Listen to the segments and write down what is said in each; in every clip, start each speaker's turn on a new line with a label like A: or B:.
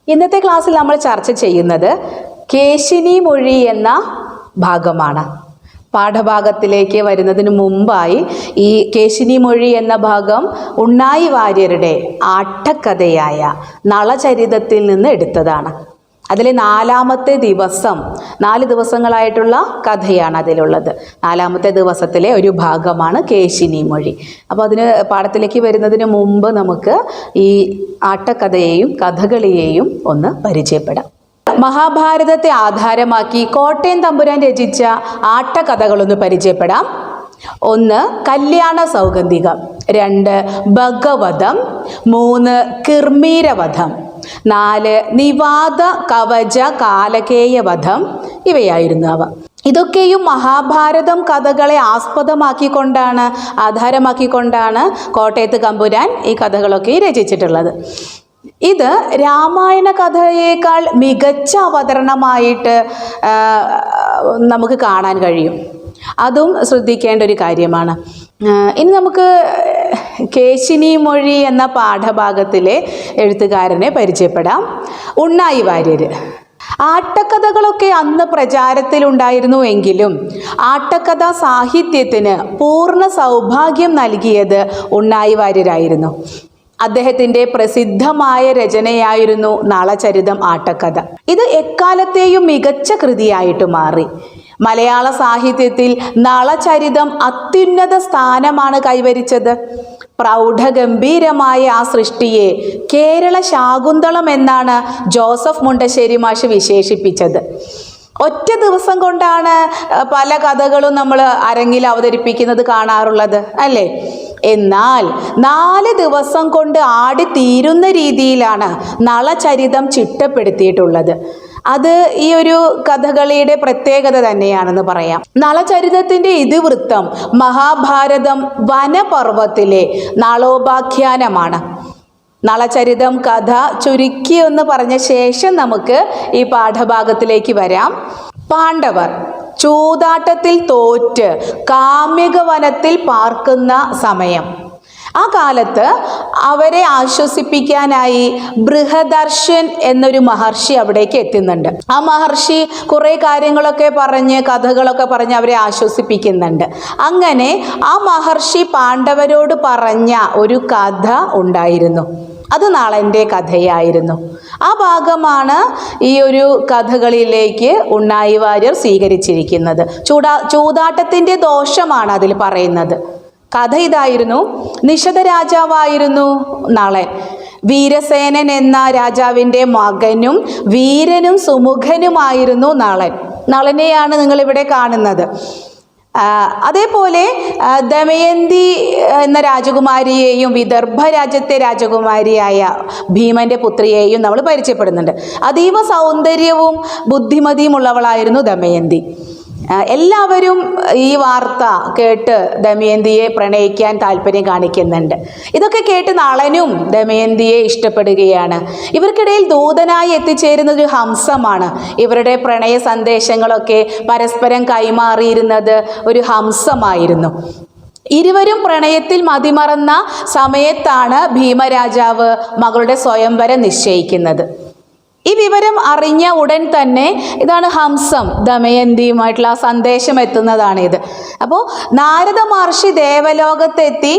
A: ഇന്നത്തെ ക്ലാസ്സിൽ നമ്മൾ ചർച്ച ചെയ്യുന്നത് കേശിനി മൊഴി എന്ന ഭാഗമാണ്. പാഠഭാഗത്തിലേക്ക് വരുന്നതിന് മുമ്പായി ഈ കേശിനി മൊഴി എന്ന ഭാഗം ഉണ്ണായി വാര്യരുടെ ആട്ടക്കഥയായ നളചരിതത്തിൽ നിന്ന് എടുത്തതാണ്. അതിലെ 4-ാമത്തെ ദിവസം, 4 ദിവസങ്ങളായിട്ടുള്ള കഥയാണ് അതിലുള്ളത്. 4-ാമത്തെ ദിവസത്തിലെ ഒരു ഭാഗമാണ് കേശിനി മൊഴി. അപ്പോൾ അതിന് പാഠത്തിലേക്ക് വരുന്നതിന് മുമ്പ് നമുക്ക് ഈ ആട്ടക്കഥയെയും കഥകളിയെയും ഒന്ന് പരിചയപ്പെടാം. മഹാഭാരതത്തെ ആധാരമാക്കി കോട്ടയം തമ്പുരാൻ രചിച്ച ആട്ടക്കഥകളൊന്ന് പരിചയപ്പെടാം. 1 കല്യാണ സൗഗന്ധികം, 2 ഭഗവതം, 3 കിർമീരവധം, 4 നിവാദ കവച കാലകേയവധം. ഇവയായിരുന്നു അവ. ഇതൊക്കെയും മഹാഭാരതം കഥകളെ ആധാരമാക്കിക്കൊണ്ടാണ് കോട്ടയത്ത് തമ്പുരാൻ ഈ കഥകളൊക്കെ രചിച്ചിട്ടുള്ളത്. ഇത് രാമായണ കഥയേക്കാൾ മികച്ച അവതരണമായിട്ട് നമുക്ക് കാണാൻ കഴിയും. അതും ശ്രദ്ധിക്കേണ്ട ഒരു കാര്യമാണ്. ഇനി നമുക്ക് കേശിനി മൊഴി എന്ന പാഠഭാഗത്തിലെ എഴുത്തുകാരനെ പരിചയപ്പെടാം. ഉണ്ണായി വാര്യർ. ആട്ടക്കഥകളൊക്കെ അന്ന് പ്രചാരത്തിലുണ്ടായിരുന്നുവെങ്കിലും ആട്ടക്കഥ സാഹിത്യത്തിന് പൂർണ്ണ സൗഭാഗ്യം നൽകിയത് ഉണ്ണായി വാര്യരായിരുന്നു. അദ്ദേഹത്തിൻ്റെ പ്രസിദ്ധമായ രചനയായിരുന്നു നളചരിതം ആട്ടക്കഥ. ഇത് എക്കാലത്തെയും മികച്ച കൃതിയായിട്ട് മാറി. മലയാള സാഹിത്യത്തിൽ നളചരിതം അത്യുന്നത സ്ഥാനമാണ് കൈവരിച്ചത്. പ്രൗഢഗംഭീരമായ ആ സൃഷ്ടിയെ കേരള ശാകുന്തളം എന്നാണ് ജോസഫ് മുണ്ടശ്ശേരി മാഷ് വിശേഷിപ്പിച്ചത്. ഒറ്റ ദിവസം കൊണ്ടാണ് പല കഥകളും നമ്മൾ അരങ്ങിൽ അവതരിപ്പിക്കുന്നത് കാണാറുള്ളത് അല്ലേ? എന്നാൽ 4 ദിവസം കൊണ്ട് ആടിത്തീരുന്ന രീതിയിലാണ് നളചരിതം ചിട്ടപ്പെടുത്തിയിട്ടുള്ളത്. അത് ഈ ഒരു കഥകളിയുടെ പ്രത്യേകത തന്നെയാണെന്ന് പറയാം. നളചരിതത്തിൻ്റെ ഇതിവൃത്തം മഹാഭാരതം വനപർവ്വത്തിലെ നളോപാഖ്യാനമാണ്. നളചരിതം കഥ ചുരുക്കി എന്ന് പറഞ്ഞ ശേഷം നമുക്ക് ഈ പാഠഭാഗത്തിലേക്ക് വരാം. പാണ്ഡവർ ചൂതാട്ടത്തിൽ തോറ്റ് കാമ്യക വനത്തിൽ പാർക്കുന്ന സമയം. ആ കാലത്ത് അവരെ ആശ്വസിപ്പിക്കാനായി ബൃഹദർശൻ എന്നൊരു മഹർഷി അവിടേക്ക് എത്തുന്നുണ്ട്. ആ മഹർഷി കുറേ കാര്യങ്ങളൊക്കെ കഥകളൊക്കെ പറഞ്ഞ് അവരെ ആശ്വസിപ്പിക്കുന്നുണ്ട്. അങ്ങനെ ആ മഹർഷി പാണ്ഡവരോട് പറഞ്ഞ ഒരു കഥ ഉണ്ടായിരുന്നു. അത് നളൻ്റെ കഥയായിരുന്നു. ആ ഭാഗമാണ് ഈ ഒരു കഥകളിലേക്ക് ഉണ്ണായി വാര്യർ സ്വീകരിച്ചിരിക്കുന്നത്. ചൂതാട്ടത്തിൻ്റെ ദോഷമാണ് അതിൽ പറയുന്നത്. കഥ ഇതായിരുന്നു. നിഷധ രാജാവായിരുന്നു നളൻ. വീരസേനൻ എന്ന രാജാവിൻ്റെ മകനും വീരനും സുമുഖനുമായിരുന്നു നളൻ. നളനെയാണ് നിങ്ങളിവിടെ കാണുന്നത്. അതേപോലെ ദമയന്തി എന്ന രാജകുമാരിയെയും വിദർഭ രാജ്യത്തെ രാജകുമാരിയായ ഭീമന്റെ പുത്രിയെയും നമ്മൾ പരിചയപ്പെടുന്നുണ്ട്. അതീവ സൗന്ദര്യവും ബുദ്ധിമതിയും ഉള്ളവളായിരുന്നു ദമയന്തി. എല്ലാവരും ഈ വാർത്ത കേട്ട് ദമയന്തിയെ പ്രണയിക്കാൻ താല്പര്യം കാണിക്കുന്നുണ്ട്. ഇതൊക്കെ കേട്ട് നളനും ദമയന്തിയെ ഇഷ്ടപ്പെടുകയാണ്. ഇവർക്കിടയിൽ ദൂതനായി എത്തിച്ചേരുന്ന ഒരു ഹംസമാണ്. ഇവരുടെ പ്രണയ സന്ദേശങ്ങളൊക്കെ പരസ്പരം കൈമാറിയിരുന്നത് ഒരു ഹംസമായിരുന്നു. ഇരുവരും പ്രണയത്തിൽ മതിമറന്ന സമയത്താണ് ഭീമരാജാവ് മകളുടെ സ്വയംവരം നിശ്ചയിക്കുന്നത്. ഈ വിവരം അറിഞ്ഞ ഉടൻ തന്നെ ഇതാണ് ഹംസം ദമയന്തിയുമായിട്ടുള്ള ആ സന്ദേശം എത്തുന്നതാണിത്. അപ്പോൾ നാരദ മഹർഷി ദേവലോകത്തെത്തി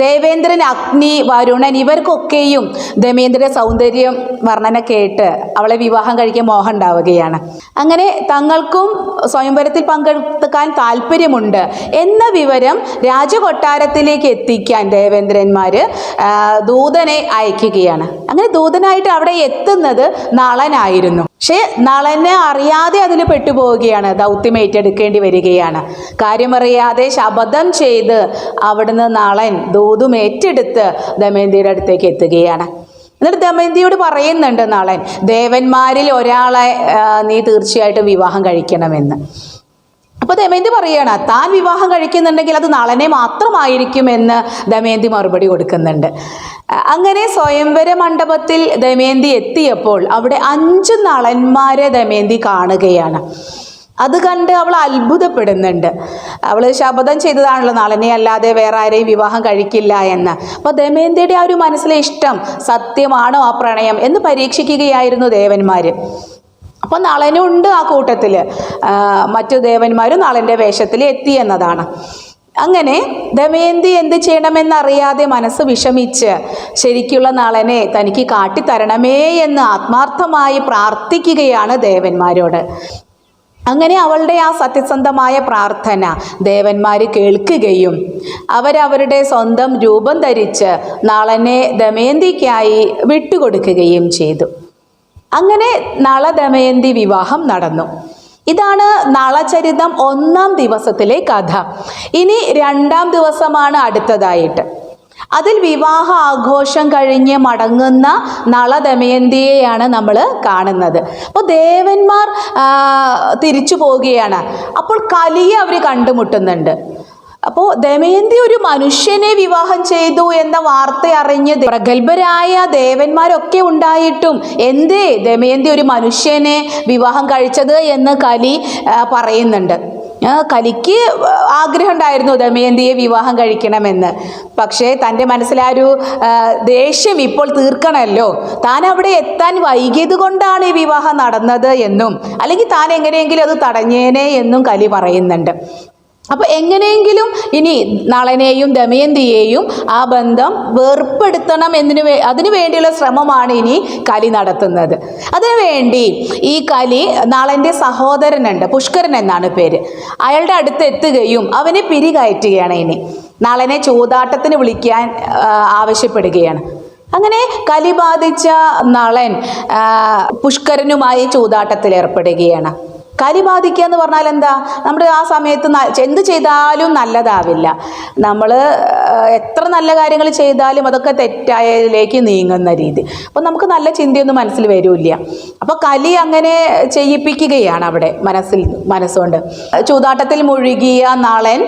A: ദേവേന്ദ്രൻ, അഗ്നി, വരുണൻ ഇവർക്കൊക്കെയും ദമയന്തിയുടെ സൗന്ദര്യം വർണ്ണന കേട്ട് അവളെ വിവാഹം കഴിക്കാൻ മോഹം ഉണ്ടാവുകയാണ്. അങ്ങനെ തങ്ങൾക്കും സ്വയംവരത്തിൽ പങ്കെടുക്കാൻ താല്പര്യമുണ്ട് എന്ന വിവരം രാജകൊട്ടാരത്തിലേക്ക് എത്തിക്കാൻ ദേവേന്ദ്രന്മാർ ദൂതനെ അയക്കുകയാണ്. അങ്ങനെ ദൂതനായിട്ട് അവിടെ എത്തുന്നത് നളനായിരുന്നു. പക്ഷെ നളനെ അറിയാതെ അതിൽ പെട്ടുപോവുകയാണ്. ദൗത്യം ഏറ്റെടുക്കേണ്ടി വരികയാണ്. കാര്യമറിയാതെ ശപഥം ചെയ്ത് അവിടുന്ന് നളൻ ദൂതും ഏറ്റെടുത്ത് ദമയന്തിയുടെ അടുത്തേക്ക് എത്തുകയാണ്. എന്നിട്ട് ദമയന്തിയോട് പറയുന്നുണ്ട് നളൻ, ദേവന്മാരിൽ ഒരാളെ നീ തീർച്ചയായിട്ടും വിവാഹം കഴിക്കണമെന്ന്. അപ്പോൾ ദമയന്തി പറയുകയാണ്, താൻ വിവാഹം കഴിക്കുന്നുണ്ടെങ്കിൽ അത് നളനെ മാത്രമായിരിക്കുമെന്ന് ദമയന്തി മറുപടി കൊടുക്കുന്നുണ്ട്. അങ്ങനെ സ്വയംവര മണ്ഡപത്തിൽ ദമയന്തി എത്തിയപ്പോൾ അവിടെ 5 നളന്മാരെ ദമയന്തി കാണുകയാണ്. അത് കണ്ട് അവൾ അത്ഭുതപ്പെടുന്നുണ്ട്. അവൾ ശപഥം ചെയ്തതാണല്ലോ നളനെ അല്ലാതെ വേറെ ആരെയും വിവാഹം കഴിക്കില്ല എന്ന്. അപ്പോൾ ദമയന്തിയുടെ ആ ഒരു മനസ്സിലെ ഇഷ്ടം സത്യമാണോ ആ പ്രണയം എന്ന് പരീക്ഷിക്കുകയായിരുന്നു ദേവന്മാർ. അപ്പോൾ നളനുണ്ട് ആ കൂട്ടത്തിൽ, മറ്റു ദേവന്മാരും നളൻ്റെ വേഷത്തിൽ എത്തി എന്നതാണ്. അങ്ങനെ ദമയന്തി എന്ത് ചെയ്യണമെന്നറിയാതെ മനസ്സ് വിഷമിച്ച് ശരിക്കുള്ള നളനെ തനിക്ക് കാട്ടിത്തരണമേ എന്ന് ആത്മാർത്ഥമായി പ്രാർത്ഥിക്കുകയാണ് ദേവന്മാരോട്. അങ്ങനെ അവളുടെ ആ സത്യസന്ധമായ പ്രാർത്ഥന ദേവന്മാർ കേൾക്കുകയും അവരവരുടെ സ്വന്തം രൂപം ധരിച്ച് നളനെ ദമയന്തിക്കായി വിട്ടുകൊടുക്കുകയും ചെയ്തു. അങ്ങനെ നള ദമയന്തി വിവാഹം നടന്നു. ഇതാണ് നളചരിതം 1-ാം ദിവസത്തിലെ കഥ. ഇനി 2-ാം ദിവസമാണ് അടുത്തതായിട്ട്. അതിൽ വിവാഹ ആഘോഷം കഴിഞ്ഞ് മടങ്ങുന്ന നള ദമയന്തിയെയാണ് നമ്മൾ കാണുന്നത്. അപ്പോൾ ദേവന്മാർ തിരിച്ചു പോവുകയാണ്. അപ്പോൾ കലിയെ അവർ കണ്ടുമുട്ടുന്നുണ്ട്. അപ്പോൾ ദമയന്തി ഒരു മനുഷ്യനെ വിവാഹം ചെയ്തു എന്ന വാർത്ത അറിഞ്ഞ് പ്രഗത്ഭരായ ദേവന്മാരൊക്കെ ഉണ്ടായിട്ടും എന്തേ ദമയന്തി ഒരു മനുഷ്യനെ വിവാഹം കഴിച്ചത് എന്ന് കലി പറയുന്നുണ്ട്. കലിക്ക് ആഗ്രഹം ഉണ്ടായിരുന്നു ദമയന്തിയെ വിവാഹം കഴിക്കണമെന്ന്. പക്ഷേ തൻ്റെ മനസ്സിലാ ഒരു ദേഷ്യം ഇപ്പോൾ തീർക്കണമല്ലോ, താൻ അവിടെ എത്താൻ വൈകിയത് കൊണ്ടാണ് ഈ വിവാഹം നടന്നത് എന്നും, അല്ലെങ്കിൽ താൻ എങ്ങനെയെങ്കിലും അത് തടഞ്ഞേനെ എന്നും കലി പറയുന്നുണ്ട്. അപ്പോൾ എങ്ങനെയെങ്കിലും ഇനി നളനെയും ദമയന്തിയെയും ആ ബന്ധം വേർപ്പെടുത്തണം അതിനു വേണ്ടിയുള്ള ശ്രമമാണ് ഇനി കലി നടത്തുന്നത്. അതിനുവേണ്ടി ഈ കലി നളൻ്റെ സഹോദരനുണ്ട്, പുഷ്കരൻ എന്നാണ് പേര്, അയാളുടെ അടുത്ത് എത്തുകയും അവനെ പിരികയറ്റുകയാണ്. ഇനി നളനെ ചൂതാട്ടത്തിന് വിളിക്കാൻ ആവശ്യപ്പെടുകയാണ്. അങ്ങനെ കലി ബാധിച്ച നളൻ പുഷ്കരനുമായി ചൂതാട്ടത്തിൽ ഏർപ്പെടുകയാണ്. കലി ബാധിക്കുക എന്ന് പറഞ്ഞാൽ എന്താ, നമ്മുടെ ആ സമയത്ത് എന്ത് ചെയ്താലും നല്ലതാവില്ല. നമ്മൾ എത്ര നല്ല കാര്യങ്ങൾ ചെയ്താലും അതൊക്കെ തെറ്റായതിലേക്ക് നീങ്ങുന്ന രീതി. അപ്പോൾ നമുക്ക് നല്ല ചിന്തയൊന്നും മനസ്സിൽ വരില്ല. അപ്പോൾ കലി അങ്ങനെ ചെയ്യിപ്പിക്കുകയാണ് അവിടെ മനസ്സുകൊണ്ട്. ചൂതാട്ടത്തിൽ മുഴുകിയ നളൻ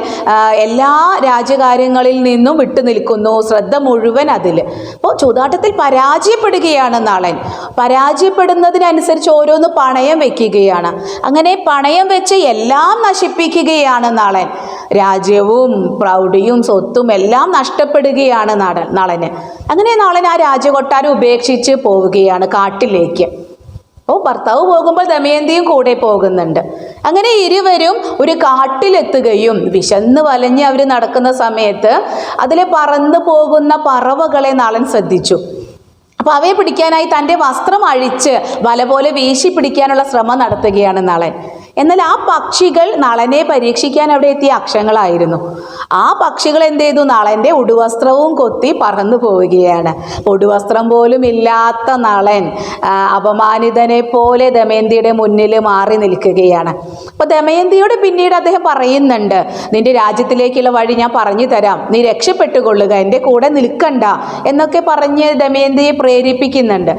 A: എല്ലാ രാജ്യകാര്യങ്ങളിൽ നിന്നും വിട്ടു നിൽക്കുന്നു, ശ്രദ്ധ മുഴുവൻ അതിൽ. അപ്പോൾ ചൂതാട്ടത്തിൽ പരാജയപ്പെടുകയാണ് നളൻ. പരാജയപ്പെടുന്നതിനനുസരിച്ച് ഓരോന്ന് പണയം വെക്കുകയാണ്. അങ്ങനെ പണയം വെച്ച് എല്ലാം നശിപ്പിക്കുകയാണ് നളൻ. രാജ്യവും പ്രൗഢിയും സ്വത്തും എല്ലാം നഷ്ടപ്പെടുകയാണ് നളന്. അങ്ങനെ നളൻ ആ രാജകൊട്ടാരം ഉപേക്ഷിച്ച് പോവുകയാണ് കാട്ടിലേക്ക്. ഭർത്താവ് പോകുമ്പോൾ ദമയന്തിയും കൂടെ പോകുന്നുണ്ട്. അങ്ങനെ ഇരുവരും ഒരു കാട്ടിലെത്തുകയും വിശന്ന് വലഞ്ഞ് അവർ നടക്കുന്ന സമയത്ത് അതിലെ പറന്നു പോകുന്ന പറവകളെ നളൻ ശ്രദ്ധിച്ചു. അപ്പോൾ അവയെ പിടിക്കാനായി തൻ്റെ വസ്ത്രം അഴിച്ച് വല പോലെ വീശി പിടിക്കാനുള്ള ശ്രമം നടത്തുകയാണ് നളൻ. എന്നാൽ ആ പക്ഷികൾ നളനെ പരീക്ഷിക്കാൻ അവിടെ എത്തിയ അക്ഷങ്ങളായിരുന്നു. ആ പക്ഷികൾ എന്ത് ചെയ്തു, നളൻ്റെ ഉടുവസ്ത്രവും കൊത്തി പറന്നു പോവുകയാണ്. ഉടുവസ്ത്രം പോലും ഇല്ലാത്ത നളൻ അപമാനിതനെ പോലെ ദമയന്തിയുടെ മുന്നിൽ മാറി നിൽക്കുകയാണ്. അപ്പോൾ ദമയന്തിയോട് പിന്നീട് അദ്ദേഹം പറയുന്നുണ്ട്, നിന്റെ രാജ്യത്തിലേക്കുള്ള വഴി ഞാൻ പറഞ്ഞു തരാം, നീ രക്ഷപ്പെട്ടുകൊള്ളുക, എൻ്റെ കൂടെ നിൽക്കണ്ട എന്നൊക്കെ പറഞ്ഞ് ദമയന്തിയെ പ്രേരിപ്പിക്കുന്നുണ്ട്.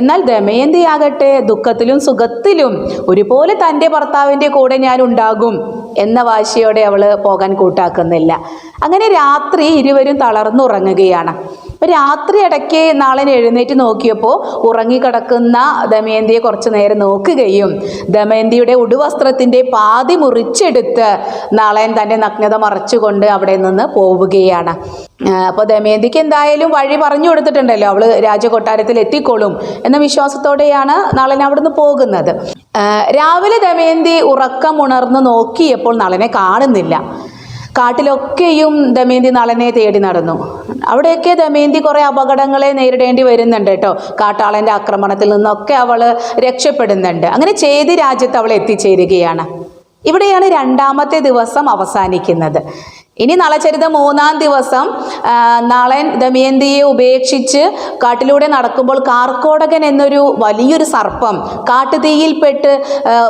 A: എന്നാൽ ദമയന്തി ആകട്ടെ ദുഃഖത്തിലും സുഖത്തിലും ഒരുപോലെ തൻ്റെ ഭർത്താവിൻ്റെ കൂടെ ഞാൻ ഉണ്ടാകും എന്ന വാശിയോടെ അവൾ പോകാൻ കൂട്ടാക്കുന്നില്ല. അങ്ങനെ രാത്രി ഇരുവരും തളർന്നുറങ്ങുകയാണ്. രാത്രി ഇടയ്ക്ക് നളൻ എഴുന്നേറ്റ് നോക്കിയപ്പോൾ ഉറങ്ങിക്കിടക്കുന്ന ദമയന്തിയെ കുറച്ചു നേരം നോക്കുകയും ദമയന്തിയുടെ ഉടുവസ്ത്രത്തിൻ്റെ പാതി മുറിച്ചെടുത്ത് നളൻ തൻ്റെ നഗ്നത മറച്ചുകൊണ്ട് അവിടെ നിന്ന് പോവുകയാണ്. അപ്പോൾ ദമയന്തിക്ക് എന്തായാലും വഴി പറഞ്ഞു കൊടുത്തിട്ടുണ്ടല്ലോ, അവൾ രാജകൊട്ടാരത്തിൽ എത്തിക്കൊള്ളും എന്ന വിശ്വാസത്തോടെയാണ് നളൻ അവിടുന്ന് പോകുന്നത്. രാവിലെ ദമയന്തി ഉറക്കമുണർന്ന് നോക്കിയപ്പോൾ നളനെ കാണുന്നില്ല. കാട്ടിലൊക്കെയും ദമയന്തി നളനെ തേടി നടന്നു. അവിടെയൊക്കെ ദമയന്തി കുറേ അപകടങ്ങളെ നേരിടേണ്ടി വരുന്നുണ്ട് കേട്ടോ. കാട്ടാളൻ്റെ ആക്രമണത്തിൽ നിന്നൊക്കെ അവൾ രക്ഷപ്പെടുന്നുണ്ട്. അങ്ങനെ ചേതി രാജ്യത്ത് അവൾ എത്തിച്ചേരുകയാണ്. ഇവിടെയാണ് 2ാമത്തെ ദിവസം അവസാനിക്കുന്നത്. ഇനി നളചരിതം 3-ാം ദിവസം നളൻ ദമയന്തിയെ ഉപേക്ഷിച്ച് കാട്ടിലൂടെ നടക്കുമ്പോൾ കാർക്കോടകൻ എന്നൊരു വലിയൊരു സർപ്പം കാട്ടുതീയിൽപ്പെട്ട്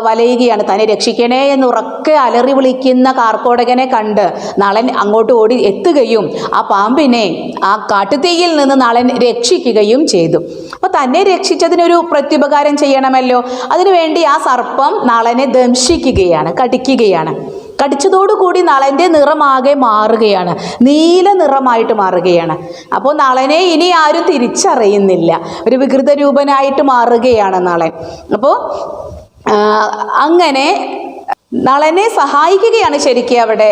A: വലയുകയാണ്. തന്നെ രക്ഷിക്കണേ എന്ന് ഉറക്കെ അലറി വിളിക്കുന്ന കാർക്കോടകനെ കണ്ട് നളൻ അങ്ങോട്ട് ഓടി എത്തുകയും ആ പാമ്പിനെ ആ കാട്ടുതീയിൽ നിന്ന് നളൻ രക്ഷിക്കുകയും ചെയ്തു. അപ്പോൾ തന്നെ രക്ഷിച്ചതിനൊരു പ്രത്യുപകാരം ചെയ്യണമല്ലോ, അതിനുവേണ്ടി ആ സർപ്പം നളനെ ദംശിക്കുകയാണ്, കടിക്കുകയാണ്. കടിച്ചതോടുകൂടി നളൻ്റെ നിറമാകെ മാറുകയാണ്, നീല നിറമായിട്ട് മാറുകയാണ്. അപ്പോൾ നളനെ ഇനി ആരും തിരിച്ചറിയുന്നില്ല, ഒരു വികൃത രൂപനായിട്ട് മാറുകയാണ് നളൻ. അപ്പോൾ അങ്ങനെ നളനെ സഹായിക്കുകയാണ് ശരിക്കും അവിടെ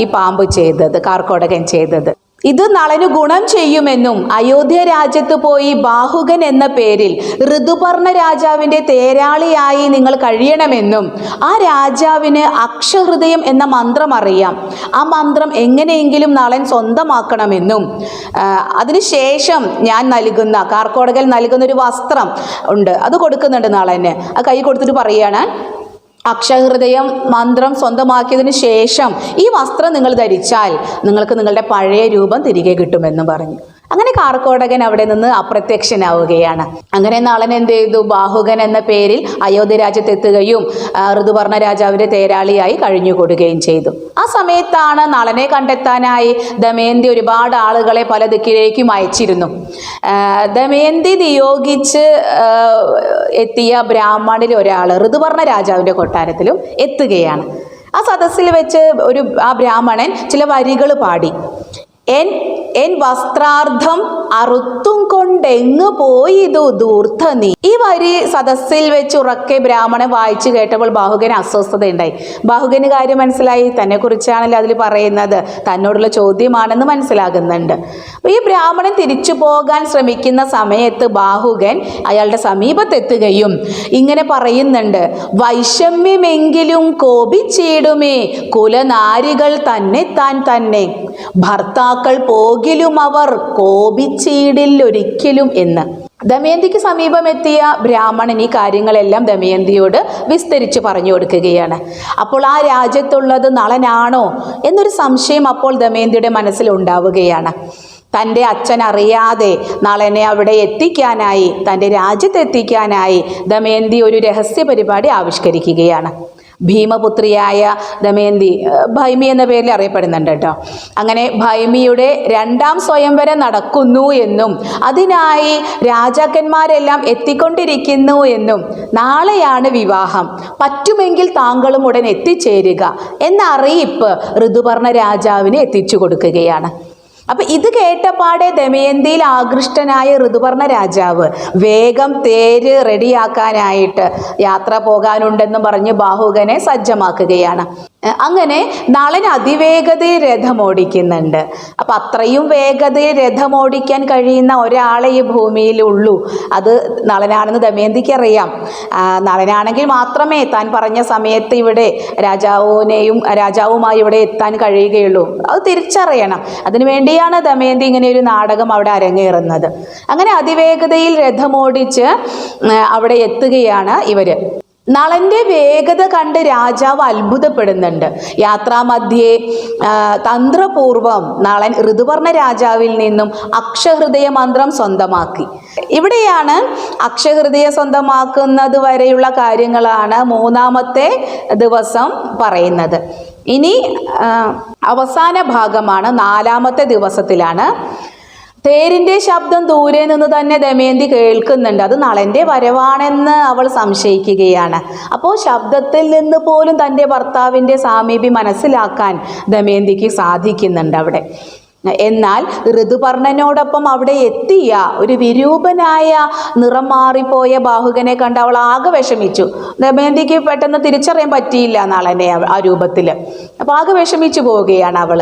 A: ഈ പാമ്പ് ചെയ്തത്, കാർക്കോടകൻ ചെയ്തത്. ഇത് നളന് ഗുണം ചെയ്യുമെന്നും അയോധ്യ രാജ്യത്ത് പോയി ബാഹുകൻ എന്ന പേരിൽ ഋതുപർണ രാജാവിൻ്റെ തേരാളിയായി നിങ്ങൾ കഴിയണമെന്നും ആ രാജാവിന് അക്ഷഹൃദയം എന്ന മന്ത്രം അറിയാം, ആ മന്ത്രം എങ്ങനെയെങ്കിലും നളൻ സ്വന്തമാക്കണമെന്നും അതിനുശേഷം ഞാൻ നൽകുന്ന കാർക്കോടകൻ നൽകുന്ന ഒരു വസ്ത്രം ഉണ്ട്, അത് കൊടുക്കുന്നുണ്ട് നളന്. ആ കൈ കൊടുത്തിട്ട് പറയുകയാണ്, അക്ഷഹൃദയം മന്ത്രം സ്വന്തമാക്കിയതിന് ശേഷം ഈ വസ്ത്രം നിങ്ങൾ ധരിച്ചാൽ നിങ്ങൾക്ക് നിങ്ങളുടെ പഴയ രൂപം തിരികെ കിട്ടുമെന്ന് പറഞ്ഞു. അങ്ങനെ കാർക്കോടകൻ അവിടെ നിന്ന് അപ്രത്യക്ഷനാവുകയാണ്. അങ്ങനെ നളൻ എന്ത് ചെയ്തു? ബാഹുകൻ എന്ന പേരിൽ അയോധ്യ രാജ്യത്തെത്തുകയും ഋതുപർണ രാജാവിൻ്റെ തേരാളിയായി കഴിഞ്ഞുകൂടുകയും ചെയ്തു. ആ സമയത്താണ് നളനെ കണ്ടെത്താനായി ദമയന്തി ഒരുപാട് ആളുകളെ പല ദിക്കിലേക്കും അയച്ചിരുന്നു. ദമയന്തി നിയോഗിച്ച് എത്തിയ ബ്രാഹ്മണിൽ ഒരാൾ ഋതുപർണ രാജാവിൻ്റെ കൊട്ടാരത്തിലും എത്തുകയാണ്. ആ സദസ്സിൽ വെച്ച് ആ ബ്രാഹ്മണൻ ചില വരികൾ പാടി. എൻ വസ്ത്രാർത്ഥം അറുത്തും കൊണ്ടെങ്ങു പോയിതു ദൂർത്ത നീ. ഈ വരി സദസ്സിൽ വെച്ച് ഉറക്കെ ബ്രാഹ്മണൻ വായിച്ചു കേട്ടപ്പോൾ ബാഹുകന് അസ്വസ്ഥതയുണ്ടായി. ബാഹുകന് കാര്യം മനസ്സിലായി, തന്നെ കുറിച്ചാണല്ലോ അതിൽ പറയുന്നത്, തന്നോടുള്ള ചോദ്യമാണെന്ന് മനസ്സിലാകുന്നുണ്ട്. ഈ ബ്രാഹ്മണൻ തിരിച്ചു പോകാൻ ശ്രമിക്കുന്ന സമയത്ത് ബാഹുകൻ അയാളുടെ സമീപത്തെത്തുകയും ഇങ്ങനെ പറയുന്നുണ്ട്, വൈഷമ്യമെങ്കിലും കോപിച്ചിടുമേ കുലനാരികൾ തന്നെ ഭർത്താക്കൾ പോകിലും അവർ കോപിച്ചിടില്ലൊരിക്കലും എന്ന്. ദമയന്തിക്ക് സമീപമെത്തിയ ബ്രാഹ്മണൻ ഈ കാര്യങ്ങളെല്ലാം ദമയന്തിയോട് വിസ്തരിച്ച് പറഞ്ഞു കൊടുക്കുകയാണ്. അപ്പോൾ ആ രാജ്യത്തുള്ളത് നളനാണോ എന്നൊരു സംശയം അപ്പോൾ ദമയന്തിയുടെ മനസ്സിൽ ഉണ്ടാവുകയാണ്. തൻ്റെ അച്ഛൻ അറിയാതെ നളനെ അവിടെ എത്തിക്കാനായി, തൻ്റെ രാജ്യത്തെത്തിക്കാനായി ദമയന്തി ഒരു രഹസ്യ പരിപാടി ആവിഷ്കരിക്കുകയാണ്. ഭീമപുത്രിയായ ദമയന്തി, ഭൈമി എന്ന പേരിൽ അറിയപ്പെടുന്നുണ്ട് കേട്ടോ. അങ്ങനെ ഭൈമിയുടെ 2ാം സ്വയംവരം നടക്കുന്നു എന്നും അതിനായി രാജാക്കന്മാരെല്ലാം എത്തിക്കൊണ്ടിരിക്കുന്നു എന്നും നാളെയാണ് വിവാഹം, പറ്റുമെങ്കിൽ താങ്കളും ഉടൻ എത്തിച്ചേരുക എന്ന അറിയിപ്പ് ഋതുപർണ രാജാവിന് എത്തിച്ചു കൊടുക്കുകയാണ്. അപ്പം ഇത് കേട്ടപാടെ ദമയന്തിയിൽ ആകൃഷ്ടനായ ഋതുപർണ രാജാവ് വേഗം തേര് റെഡിയാക്കാനായിട്ട് യാത്ര പോകാനുണ്ടെന്ന് പറഞ്ഞ് ബാഹുകനെ സജ്ജമാക്കുകയാണ്. അങ്ങനെ നളൻ അതിവേഗതയിൽ രഥമോടിക്കുന്നുണ്ട്. അപ്പം അത്രയും വേഗതയിൽ രഥമോടിക്കാൻ കഴിയുന്ന ഒരാളെ ഈ ഭൂമിയിലുള്ളൂ, അത് നളനാണെന്ന് ദമയന്തിക്ക് അറിയാം. നളനാണെങ്കിൽ മാത്രമേ താൻ പറഞ്ഞ സമയത്ത് ഇവിടെ രാജാവുമായി ഇവിടെ എത്താൻ കഴിയുകയുള്ളൂ, അത് തിരിച്ചറിയണം. അതിനുവേണ്ടിയാണ് ദമയന്തി ഇങ്ങനെ ഒരു നാടകം അവിടെ അരങ്ങേറുന്നത്. അങ്ങനെ അതിവേഗതയിൽ രഥമോടിച്ച് അവിടെ എത്തുകയാണ് ഇവര്. നളന്റെ വേഗത കണ്ട് രാജാവ് അത്ഭുതപ്പെടുന്നുണ്ട്. യാത്രാമധ്യേ തന്ത്രപൂർവം നളൻ ഋതുപർണ രാജാവിൽ നിന്നും അക്ഷഹൃദയ മന്ത്രം സ്വന്തമാക്കി. ഇവിടെയാണ് അക്ഷഹൃദയം സ്വന്തമാക്കുന്നത് വരെയുള്ള കാര്യങ്ങളാണ് 3ാമത്തെ ദിവസം പറയുന്നത്. ഇനി അവസാന ഭാഗമാണ് 4ാമത്തെ ദിവസത്തിലാണ്. തേരിൻ്റെ ശബ്ദം ദൂരെ നിന്ന് തന്നെ ദമയന്തി കേൾക്കുന്നുണ്ട്. അത് നളൻ്റെ വരവാണെന്ന് അവൾ സംശയിക്കുകയാണ്. അപ്പോൾ ശബ്ദത്തിൽ നിന്ന് പോലും തൻ്റെ ഭർത്താവിൻ്റെ സാമീപ്യം മനസ്സിലാക്കാൻ ദമയന്തിക്ക് സാധിക്കുന്നുണ്ട് അവിടെ. എന്നാൽ ഋതുപർണനോടൊപ്പം അവിടെ എത്തിയ ഒരു വിരൂപനായ നിറം മാറിപ്പോയ ബാഹുകനെ കണ്ട് അവൾ ആകെ വിഷമിച്ചു. ദമയന്തിക്ക് പെട്ടെന്ന് തിരിച്ചറിയാൻ പറ്റിയില്ല നളനെ ആ രൂപത്തിൽ. അപ്പോൾ ആകെ വിഷമിച്ചു പോവുകയാണ് അവൾ,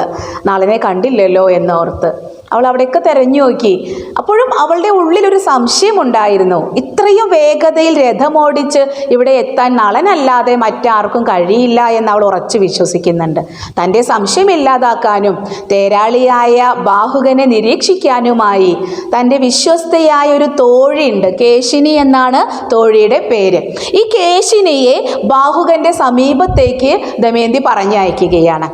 A: നളനെ കണ്ടില്ലല്ലോ എന്നോർത്ത്. അവൾ അവിടെയൊക്കെ തെരഞ്ഞു നോക്കി. അപ്പോഴും അവളുടെ ഉള്ളിലൊരു സംശയമുണ്ടായിരുന്നു. ഇത്രയും വേഗതയിൽ രഥമോടിച്ച് ഇവിടെ എത്താൻ നളനല്ലാതെ മറ്റാർക്കും കഴിയില്ല എന്ന് അവൾ ഉറച്ചു വിശ്വസിക്കുന്നുണ്ട്. തൻ്റെ സംശയം ഇല്ലാതാക്കാനും തേരാളിയായ ബാഹുകനെ നിരീക്ഷിക്കാനുമായി തൻ്റെ വിശ്വസ്തയായ ഒരു തോഴിയുണ്ട്, കേശിനി എന്നാണ് തോഴിയുടെ പേര്. ഈ കേശിനിയെ ബാഹുകൻ്റെ സമീപത്തേക്ക് ദമയന്തി പറഞ്ഞയക്കുകയാണ്.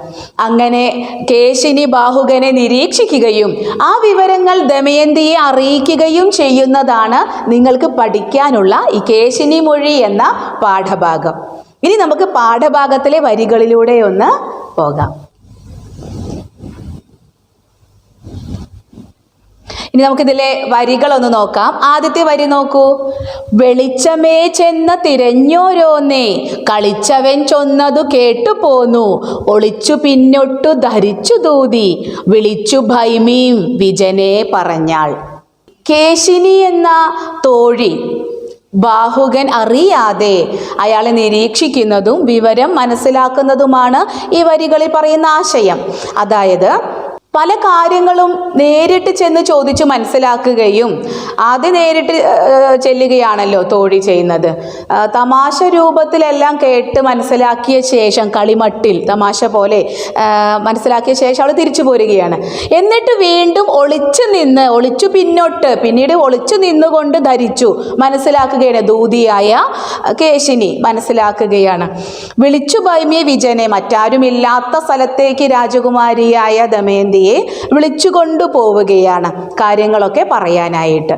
A: അങ്ങനെ കേശിനി ബാഹുകനെ നിരീക്ഷിക്കുകയും ആ വിവരങ്ങൾ ദമയന്തിയെ അറിയിക്കുകയും ചെയ്യുന്നതാണ് നിങ്ങൾക്ക് പഠിക്കാനുള്ള ഈ കേശിനി മൊഴി എന്ന പാഠഭാഗം. ഇനി നമുക്ക് പാഠഭാഗത്തിലെ വരികളിലൂടെ ഒന്ന് പോകാം. ഇനി നമുക്കിതിലെ വരികളൊന്ന് നോക്കാം. ആദ്യത്തെ വരി നോക്കൂ. വെളിച്ചമേ ചെന്ന തിരഞ്ഞോരോന്നേ കളിച്ചവൻ ചൊന്നതു കേട്ടുപോന്നു ഒളിച്ചു പിന്നൊട്ടു ധരിച്ചു ദൂതി വിളിച്ചു ഭൈമീം വിജനെ പറഞ്ഞാൾ. കേശിനി എന്ന തോഴി ബാഹുകൻ അറിയാതെ അയാളെ നിരീക്ഷിക്കുന്നതും വിവരം മനസ്സിലാക്കുന്നതുമാണ് ഈ വരികളിൽ പറയുന്ന ആശയം. അതായത് പല കാര്യങ്ങളും നേരിട്ട് ചെന്ന് ചോദിച്ചു മനസ്സിലാക്കുകയും ആദ്യം നേരിട്ട് ചെല്ലുകയാണല്ലോ തോഴി ചെയ്യുന്നത്. തമാശ രൂപത്തിലെല്ലാം കേട്ട് മനസ്സിലാക്കിയ ശേഷം കളിമട്ടിൽ തമാശ പോലെ മനസ്സിലാക്കിയ ശേഷം അവൾ തിരിച്ചു പോരുകയാണ്. എന്നിട്ട് വീണ്ടും ഒളിച്ചു പിന്നീട് ഒളിച്ചു നിന്നുകൊണ്ട് ധരിച്ചു മനസ്സിലാക്കുകയാണ്. ദൂതിയായ കേശിനി മനസ്സിലാക്കുകയാണ്. വിളിച്ചു ഭൈമിയ വിജയനെ, മറ്റാരുമില്ലാത്ത സ്ഥലത്തേക്ക് രാജകുമാരിയായ ദമയന്തി വിളിച്ചു കൊണ്ടുപോവുകയാണ് കാര്യങ്ങളൊക്കെ പറയാനായിട്ട്.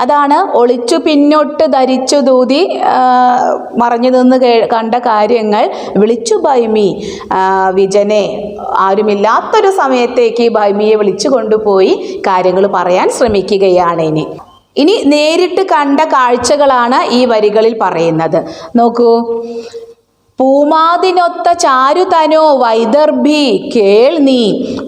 A: അതാണ് ഒളിച്ചു പിന്നോട്ട് ധരിച്ചു ദൂതി മറഞ്ഞു നിന്ന് കണ്ട കാര്യങ്ങൾ വിളിച്ചു ഭൈമി വിജനെ, ആരുമില്ലാത്തൊരു സമയത്തേക്ക് ഭൈമിയെ വിളിച്ചു കൊണ്ടുപോയി കാര്യങ്ങൾ പറയാൻ ശ്രമിക്കുകയാണ്. ഇനി നേരിട്ട് കണ്ട കാഴ്ചകളാണ് ഈ വരികളിൽ പറയുന്നത്. നോക്കൂ. പൂമാതിനൊത്ത ചാരുതനോ വൈദർഭി കേൾ നീ,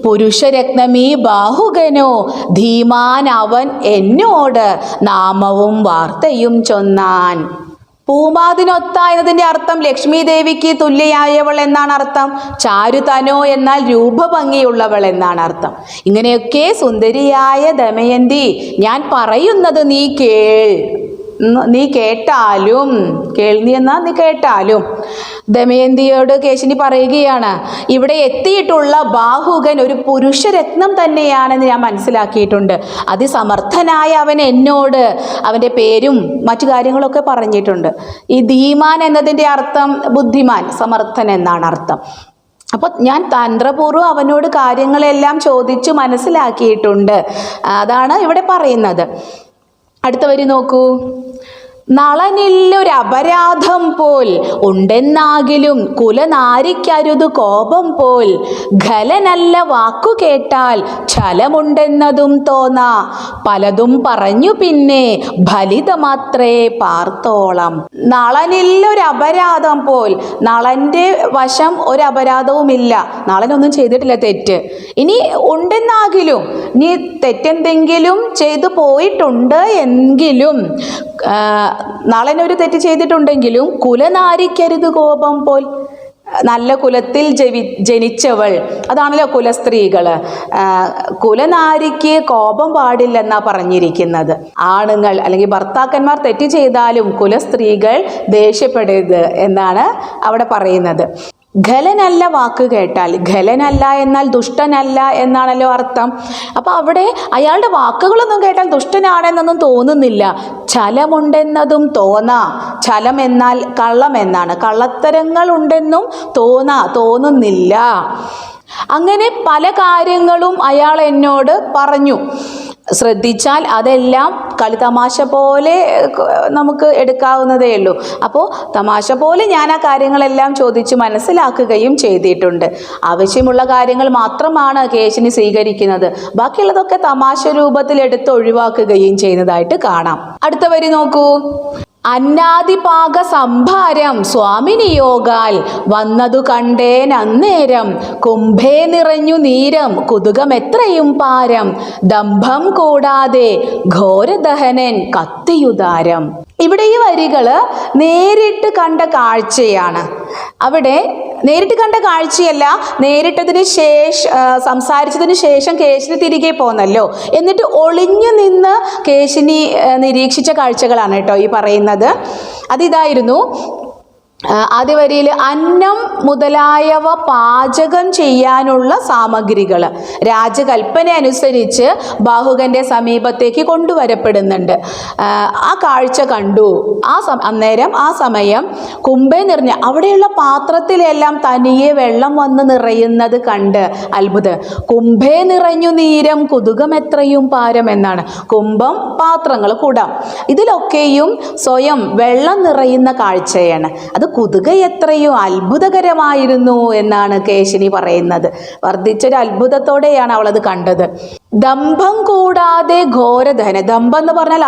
A: പുരുഷരത്നമീ ബാഹുകനോ ധീമാൻ അവൻ എന്നോട് നാമവും വാർത്തയും ചൊന്നാൻ. പൂമാതിനൊത്ത എന്നതിൻ്റെ അർത്ഥം ലക്ഷ്മി ദേവിക്ക് തുല്യയായവൾ എന്നാണ് അർത്ഥം. ചാരുതനോ എന്നാൽ രൂപഭംഗിയുള്ളവൾ എന്നാണ് അർത്ഥം. ഇങ്ങനെയൊക്കെ സുന്ദരിയായ ദമയന്തി, ഞാൻ പറയുന്നത് നീ കേട്ടാലും, കേൾനി എന്നാൽ നീ കേട്ടാലും. ദമയന്തിയോട് കേശിനി പറയുകയാണ്, ഇവിടെ എത്തിയിട്ടുള്ള ബാഹുകൻ ഒരു പുരുഷരത്നം തന്നെയാണെന്ന് ഞാൻ മനസ്സിലാക്കിയിട്ടുണ്ട്. അതിസമർത്ഥനായ അവൻ എന്നോട് അവൻ്റെ പേരും മറ്റു കാര്യങ്ങളൊക്കെ പറഞ്ഞിട്ടുണ്ട്. ഈ ധീമാൻ എന്നതിൻ്റെ അർത്ഥം ബുദ്ധിമാൻ, സമർത്ഥൻ എന്നാണ് അർത്ഥം. അപ്പോൾ ഞാൻ തന്ത്രപൂർവ്വം അവനോട് കാര്യങ്ങളെല്ലാം ചോദിച്ചു മനസ്സിലാക്കിയിട്ടുണ്ട്. അതാണ് ഇവിടെ പറയുന്നത്. അടുത്ത വരി നോക്കൂ. നളനില്ലൊരപരാധം പോൽ ഉണ്ടെന്നാകിലും കുലനാരിക്കരുത് കോപം പോൽ, ഖലനല്ല വാക്കു കേട്ടാൽ ഛലമുണ്ടെന്നതും തോന്നാ, പലതും പറഞ്ഞു പിന്നെ ഫലിതമാത്രേ പാർത്തോളം. നളനില്ലൊരപരാധം പോൽ, നളൻ്റെ വശം ഒരപരാധവുമില്ല, നളനൊന്നും ചെയ്തിട്ടില്ല തെറ്റ്. ഇനി ഉണ്ടെന്നാകിലും, നീ തെറ്റെന്തെങ്കിലും ചെയ്തു പോയിട്ടുണ്ട് എങ്കിലും, നളനൊരു തെറ്റ് ചെയ്തിട്ടുണ്ടെങ്കിലും കുലനാരിക്കരുത് കോപം പോൽ, നല്ല കുലത്തിൽ ജനിച്ചവൾ, അതാണല്ലോ കുലസ്ത്രീകൾ. കുലനാരിക്ക് കോപം പാടില്ലെന്നാണ് പറഞ്ഞിരിക്കുന്നത്. ആണുങ്ങൾ അല്ലെങ്കിൽ ഭർത്താക്കന്മാർ തെറ്റ് ചെയ്താലും കുലസ്ത്രീകൾ ദേഷ്യപ്പെടരുത് എന്നാണ് അവിടെ പറയുന്നത്. ഖലനല്ല വാക്ക് കേട്ടാൽ, ഖലനല്ല എന്നാൽ ദുഷ്ടനല്ല എന്നാണല്ലോ അർത്ഥം. അപ്പോൾ അവിടെ അയാളുടെ വാക്കുകളൊന്നും കേട്ടാൽ ദുഷ്ടനാണെന്നൊന്നും തോന്നുന്നില്ല. ഛലമുണ്ടെന്നതും ഛലം എന്നാൽ കള്ളം എന്നാണ്. കള്ളത്തരങ്ങൾ ഉണ്ടെന്നും തോന്നുന്നില്ല. അങ്ങനെ പല കാര്യങ്ങളും അയാൾ എന്നോട് പറഞ്ഞു. ശ്രദ്ധിച്ചാൽ അതെല്ലാം കളിതമാശ പോലെ നമുക്ക് എടുക്കാവുന്നതേ ഉള്ളൂ. അപ്പോൾ തമാശ പോലെ ഞാൻ ആ കാര്യങ്ങളെല്ലാം ചോദിച്ച് മനസ്സിലാക്കുകയും ചെയ്തിട്ടുണ്ട്. ആവശ്യമുള്ള കാര്യങ്ങൾ മാത്രമാണ് കേശിനി സ്വീകരിക്കുന്നത്. ബാക്കിയുള്ളതൊക്കെ തമാശ രൂപത്തിൽ എടുത്ത് ഒഴിവാക്കുകയും ചെയ്യുന്നതായിട്ട് കാണാം. അടുത്ത വരി നോക്കൂ. അന്നാദിപാക സംഭാരം സ്വാമിനിയോഗാൽ വന്നതു കണ്ടേൻ അന്നേരം, കുംഭേ നിറഞ്ഞു നീരം കുതുകമെത്രയും പാരം, ദംഭം കൂടാതെ ഘോരദഹനൻ കത്തിയുദാരം. ഇവിടെ ഈ വരികൾ നേരിട്ട് കണ്ട കാഴ്ചയാണ്. അവിടെ നേരിട്ട് കണ്ട കാഴ്ചയല്ല, സംസാരിച്ചതിന് ശേഷം കേശിനി തിരികെ പോന്നല്ലോ. എന്നിട്ട് ഒളിഞ്ഞു നിന്ന് കേശിനി നിരീക്ഷിച്ച കാഴ്ചകളാണ് കേട്ടോ ഈ പറയുന്നത്. അതിതായിരുന്നു. ആദ്യ വരിയിൽ അന്നം മുതലായവ പാചകം ചെയ്യാനുള്ള സാമഗ്രികൾ രാജകൽപ്പന അനുസരിച്ച് ബാഹുകൻ്റെ സമീപത്തേക്ക് കൊണ്ടുവരപ്പെടുന്നുണ്ട്. ആ കാഴ്ച കണ്ടു. അന്നേരം ആ സമയം കുംഭേ നിറഞ്ഞ അവിടെയുള്ള പാത്രത്തിലെല്ലാം തനിയെ വെള്ളം വന്ന് നിറയുന്നത് കണ്ട് അത്ഭുതം. കുംഭേ നിറഞ്ഞു നീരം കുതുകമെത്രയും പാരം എന്നാണ്. കുംഭം പാത്രങ്ങൾ, കുടം, ഇതിലൊക്കെയും സ്വയം വെള്ളം നിറയുന്ന കാഴ്ചയാണ്. അത് കുതുക എത്രയോ അത്ഭുതകരമായിരുന്നു എന്നാണ് കേശിനി പറയുന്നത്. വർദ്ധിച്ചൊരു അത്ഭുതത്തോടെയാണ് അവളത് കണ്ടത്. ദംഭം കൂടാതെ ഘോരദഹനൻ. ദമ്പം എന്ന് പറഞ്ഞാൽ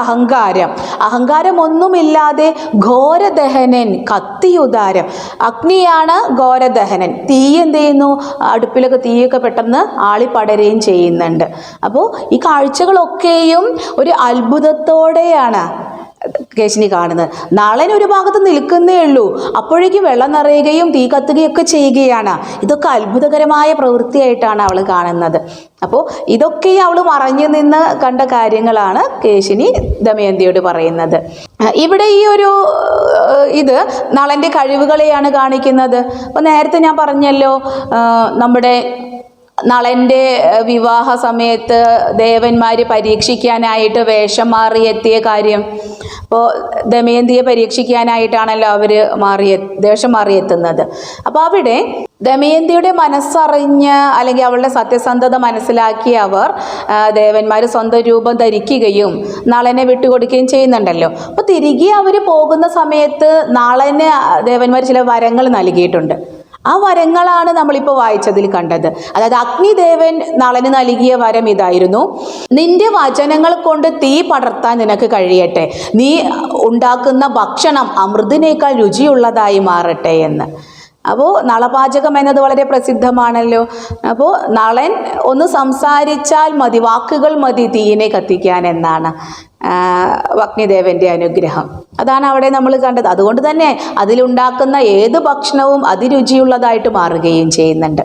A: അഹങ്കാരം ഒന്നുമില്ലാതെ ഘോരദഹനൻ കത്തിയുദാരം. അഗ്നിയാണ് ഘോരദഹനൻ. തീ എന്ത് ചെയ്യുന്നു? അടുപ്പിലൊക്കെ തീയൊക്കെ പെട്ടെന്ന് ആളിപ്പടരുകയും ചെയ്യുന്നുണ്ട്. അപ്പോൾ ഈ കാഴ്ചകളൊക്കെയും ഒരു അത്ഭുതത്തോടെയാണ് കേശിനി കാണുന്നത്. നളൻ ഒരു ഭാഗത്ത് നിൽക്കുന്നേ ഉള്ളൂ, അപ്പോഴേക്കും വെള്ളം നിറയുകയും തീ കത്തുകയൊക്കെ ചെയ്യുകയാണ്. ഇതൊക്കെ അത്ഭുതകരമായ പ്രവൃത്തിയായിട്ടാണ് അവൾ കാണുന്നത്. അപ്പോൾ ഇതൊക്കെ അവൾ മറഞ്ഞു നിന്ന് കണ്ട കാര്യങ്ങളാണ് കേശിനി ദമയന്തിയോട് പറയുന്നത്. ഇവിടെ ഈ ഒരു ഇത് നളൻ്റെ കഴിവുകളെയാണ് കാണിക്കുന്നത്. അപ്പോൾ നേരത്തെ ഞാൻ പറഞ്ഞല്ലോ, നമ്മുടെ നളൻ്റെ വിവാഹ സമയത്ത് ദേവന്മാർ പരീക്ഷിക്കാനായിട്ട് വേഷം മാറി എത്തിയ കാര്യം. അപ്പോൾ ദമയന്തിയെ പരീക്ഷിക്കാനായിട്ടാണല്ലോ അവർ വേഷം മാറിയെത്തുന്നത്. അപ്പോൾ അവിടെ ദമയന്തിയുടെ മനസ്സറിഞ്ഞ് അല്ലെങ്കിൽ അവളുടെ സത്യസന്ധത മനസ്സിലാക്കി അവർ ദേവന്മാർ സ്വന്തം രൂപം ധരിക്കുകയും നളനെ വിട്ടുകൊടുക്കുകയും ചെയ്യുന്നുണ്ടല്ലോ. അപ്പോൾ തിരികെ അവർ പോകുന്ന സമയത്ത് നളന് ദേവന്മാർ ചില വരങ്ങൾ നൽകിയിട്ടുണ്ട്. ആ വരങ്ങളാണ് നമ്മളിപ്പോൾ വായിച്ചതിൽ കണ്ടത്. അതായത് അഗ്നിദേവൻ നളന് നൽകിയ വരം ഇതായിരുന്നു: നിന്റെ വചനങ്ങൾ കൊണ്ട് തീ പടർത്താൻ നിനക്ക് കഴിയട്ടെ, നീ ഉണ്ടാക്കുന്ന ഭക്ഷണം അമൃതിനേക്കാൾ രുചിയുള്ളതായി മാറട്ടെ എന്ന്. അപ്പോൾ നളപാചകം എന്നത് വളരെ പ്രസിദ്ധമാണല്ലോ. അപ്പോൾ നളൻ ഒന്ന് സംസാരിച്ചാൽ മതി, വാക്കുകൾ മതി തീയിനെ കത്തിക്കാൻ എന്നാണ് അഗ്നിദേവൻ്റെ അനുഗ്രഹം. അതാണ് അവിടെ നമ്മൾ കണ്ടത്. അതുകൊണ്ട് തന്നെ അതിലുണ്ടാക്കുന്ന ഏത് ഭക്ഷണവും അതിരുചിയുള്ളതായിട്ട് മാറുകയും ചെയ്യുന്നുണ്ട്.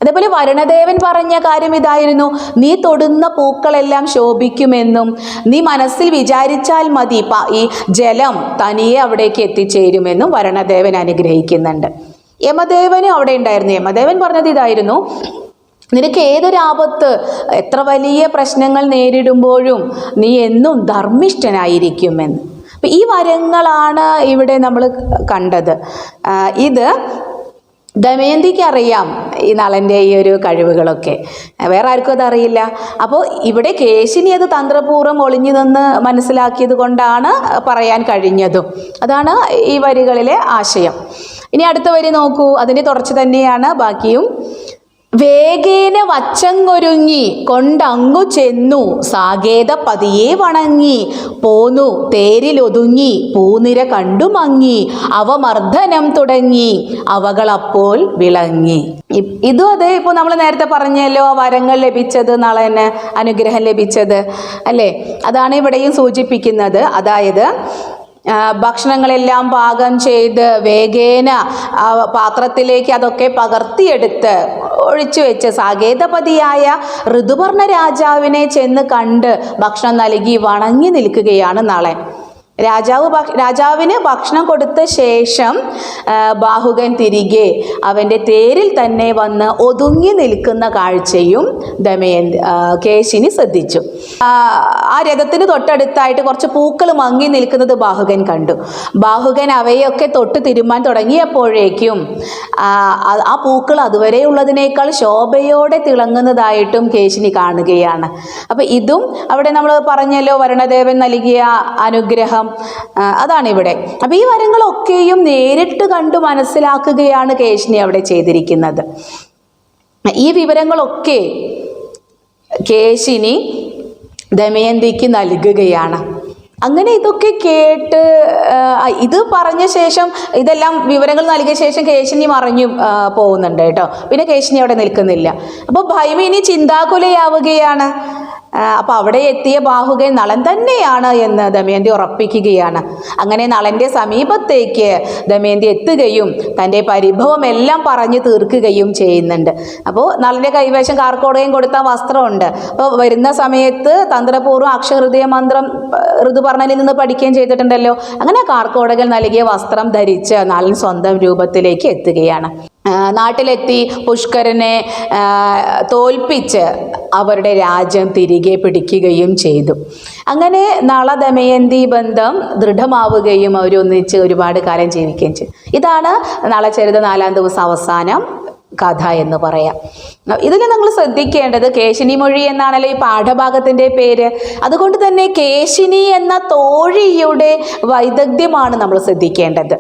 A: അതേപോലെ വരുണദേവൻ പറഞ്ഞ കാര്യം ഇതായിരുന്നു: നീ തൊടുന്ന പൂക്കളെല്ലാം ശോഭിക്കുമെന്നും നീ മനസ്സിൽ വിചാരിച്ചാൽ മതി ഈ ജലം തനിയെ അവിടേക്ക് എത്തിച്ചേരുമെന്നും വരുണദേവൻ അനുഗ്രഹിക്കുന്നുണ്ട്. യമദേവനും അവിടെ ഉണ്ടായിരുന്നു. യമദേവൻ പറഞ്ഞത് ഇതായിരുന്നു: നിനക്ക് ഏതൊരാപത്ത്, എത്ര വലിയ പ്രശ്നങ്ങൾ നേരിടുമ്പോഴും നീ എന്നും ധർമ്മിഷ്ഠനായിരിക്കുമെന്ന്. അപ്പം ഈ വരങ്ങളാണ് ഇവിടെ നമ്മൾ കണ്ടത്. ഇത് ദമയന്തിക്ക് അറിയാം ഈ നളൻ്റെ ഈ ഒരു കഴിവുകളൊക്കെ, വേറെ ആർക്കും അതറിയില്ല. അപ്പോൾ ഇവിടെ കേശിനി അത് തന്ത്രപൂർവ്വം ഒളിഞ്ഞു നിന്ന് മനസ്സിലാക്കിയത് കൊണ്ടാണ് പറയാൻ കഴിഞ്ഞതും. അതാണ് ഈ വരികളിലെ ആശയം. ഇനി അടുത്ത വരി നോക്കൂ, അതിൻ്റെ തുടർച്ച തന്നെയാണ് ബാക്കിയും. വേഗേന വച്ചങ്ങൊരുങ്ങി കൊണ്ടങ്ങു ചെന്നു സാകേത പതിയെ വണങ്ങി പോന്നു തേരിലൊതുങ്ങി പൂനിര കണ്ടു മങ്ങി അവ മർദ്ദനം തുടങ്ങി അവകളപ്പോൾ വിളങ്ങി. ഇതും അതെ, ഇപ്പോൾ നമ്മൾ നേരത്തെ പറഞ്ഞല്ലോ വരങ്ങൾ ലഭിച്ചത്, നളന് അനുഗ്രഹം ലഭിച്ചത് അല്ലേ, അതാണ് ഇവിടെയും സൂചിപ്പിക്കുന്നത്. അതായത് ഭക്ഷണങ്ങളെല്ലാം പാകം ചെയ്ത് വേഗേന പാത്രത്തിലേക്ക് അതൊക്കെ പകർത്തിയെടുത്ത് ഒഴിച്ചു വെച്ച് സാകേതപതിയായ ഋതുപർണ രാജാവിനെ ചെന്ന് കണ്ട് ഭക്ഷണം നൽകി വണങ്ങി നിൽക്കുകയാണ് നളൻ. രാജാവിന് ഭക്ഷണം കൊടുത്ത ശേഷം ബാഹുകൻ തിരികെ അവൻ്റെ തേരിൽ തന്നെ വന്ന് ഒതുങ്ങി നിൽക്കുന്ന കാഴ്ചയും കേശിനി ശ്രദ്ധിച്ചു. ആ രഥത്തിന് തൊട്ടടുത്തായിട്ട് കുറച്ച് പൂക്കൾ മങ്ങി നിൽക്കുന്നത് ബാഹുകൻ കണ്ടു. ബാഹുകൻ അവയൊക്കെ തൊട്ട് തിരുമാൻ തുടങ്ങിയപ്പോഴേക്കും ആ പൂക്കൾ അതുവരെ ഉള്ളതിനേക്കാൾ ശോഭയോടെ തിളങ്ങുന്നതായിട്ടും കേശിനി കാണുകയാണ്. അപ്പം ഇതും അവിടെ നമ്മൾ പറഞ്ഞല്ലോ വരുണദേവൻ നൽകിയ അനുഗ്രഹം, അതാണ് ഇവിടെ. അപ്പം ഈ വരങ്ങളൊക്കെയും നേരിട്ട് കണ്ടു മനസ്സിലാക്കുകയാണ് കേശിനി അവിടെ ചെയ്തിരിക്കുന്നത്. ഈ വിവരങ്ങളൊക്കെ കേശിനി ദമയന്തിക്ക് നൽകുകയാണ്. അങ്ങനെ ഇതൊക്കെ കേട്ട് ഇത് പറഞ്ഞ ശേഷം, ഇതെല്ലാം വിവരങ്ങൾ നൽകിയ ശേഷം കേശിനി മറഞ്ഞു പോകുന്നുണ്ട് കേട്ടോ. പിന്നെ കേശിനി അവിടെ നിൽക്കുന്നില്ല. അപ്പോൾ ഭൈമിനി ചിന്താകുലയാവുകയാണ്. അപ്പോൾ അവിടെ എത്തിയ ബാഹുകൻ നളൻ തന്നെയാണ് എന്ന് ദമയന്തി ഉറപ്പിക്കുകയാണ്. അങ്ങനെ നളൻ്റെ സമീപത്തേക്ക് ദമയന്തി എത്തുകയും തൻ്റെ പരിഭവം എല്ലാം പറഞ്ഞു തീർക്കുകയും ചെയ്യുന്നുണ്ട്. അപ്പോൾ നളൻ്റെ കൈവശം കാർക്കോടകം കൊടുത്ത വസ്ത്രമുണ്ട്. അപ്പോൾ വരുന്ന സമയത്ത് തന്ത്രപൂർവ്വം അക്ഷഹൃദയ മന്ത്രം ഋതുപർണനിൽ നിന്ന് പഠിക്കുകയും ചെയ്തിട്ടുണ്ടല്ലോ. അങ്ങനെ കാർക്കോടകൻ നൽകിയ വസ്ത്രം ധരിച്ച് നളൻ സ്വന്തം രൂപത്തിലേക്ക് എത്തുകയാണ്. നാട്ടിലെത്തി പുഷ്കരനെ തോൽപ്പിച്ച് അവരുടെ രാജ്യം തിരികെ പിടിക്കുകയും ചെയ്തു. അങ്ങനെ നള ദമയന്തി ബന്ധം ദൃഢമാവുകയും അവരൊന്നിച്ച് ഒരുപാട് കാലം ജീവിക്കുകയും ചെയ്തു. ഇതാണ് നളചരിത 4-ാം ദിവസം അവസാനം കഥ എന്ന് പറയാം. ഇതിൽ നമ്മൾ ശ്രദ്ധിക്കേണ്ടത് കേശിനി മൊഴി എന്നാണല്ലോ ഈ പാഠഭാഗത്തിൻ്റെ പേര്. അതുകൊണ്ട് തന്നെ കേശിനി എന്ന തോഴിയുടെ വൈദഗ്ധ്യമാണ് നമ്മൾ ശ്രദ്ധിക്കേണ്ടത്.